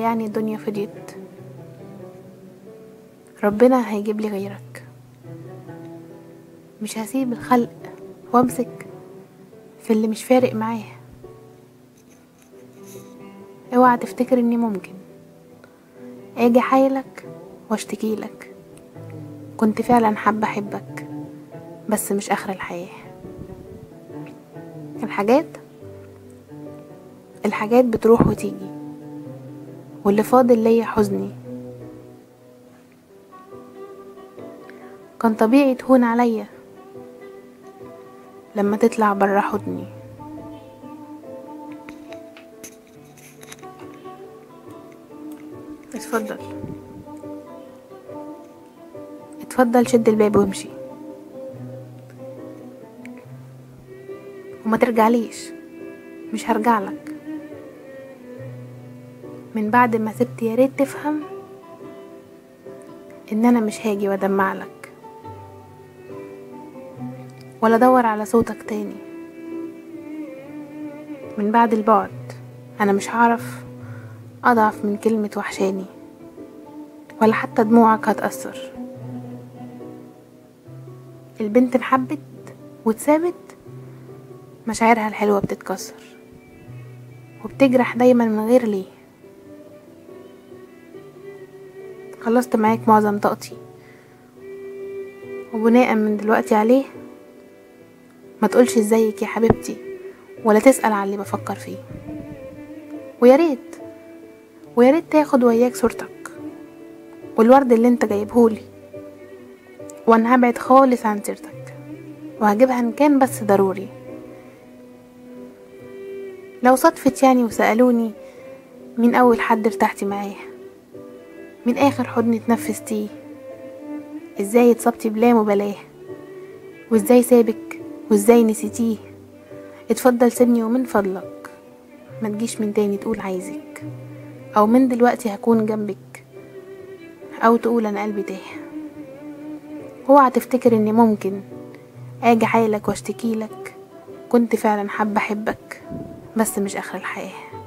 يعني الدنيا فضيت، ربنا هيجيب لي غيرك. مش هسيب الخلق وامسك في اللي مش فارق معاه. اوعى تفتكر اني ممكن اجي حايلك واشتكيلك. كنت فعلا حابة احبك بس مش اخر الحياة. الحاجات بتروح وتيجي، واللي فاضل ليا حزني. كان طبيعي تهون عليا لما تطلع برا حضني. اتفضل شد الباب وامشي، وما ترجعليش، مش هرجعلك. من بعد ما سبت ياريت تفهم ان انا مش هاجي وادمعلك، ولا ادور على صوتك تاني. من بعد البعد انا مش هعرف اضعف من كلمة وحشاني، ولا حتى دموعك هتأثر. البنت انحبت واتسابت، مشاعرها الحلوة بتتكسر وبتجرح دايما من غير ليه. خلصت معاك معظم طاقتي، وبناء من دلوقتي عليه ما تقولش ازيك يا حبيبتي، ولا تسأل على اللي بفكر فيه. وياريت تاخد وياك صورتك والورد اللي انت جايبهولي، وانا هبعد خالص عن سيرتك، وهجيبها ان كان بس ضروري. لو صدفت يعني وسألوني مين اول حد ارتحتي معاه، من اخر حضن اتنفستيه، ازاي اتصبتي بلا مبالاه، وازاي سابك وازاي نسيتيه، اتفضل سيبني ومن فضلك ما تجيش من تاني تقول عايزك، او من دلوقتي هكون جنبك، او تقول انا قلبي تاه. اوعى تفتكر اني ممكن اجي حايلك واشتكيلك. كنت فعلا حابة احبك بس مش اخر الحياة.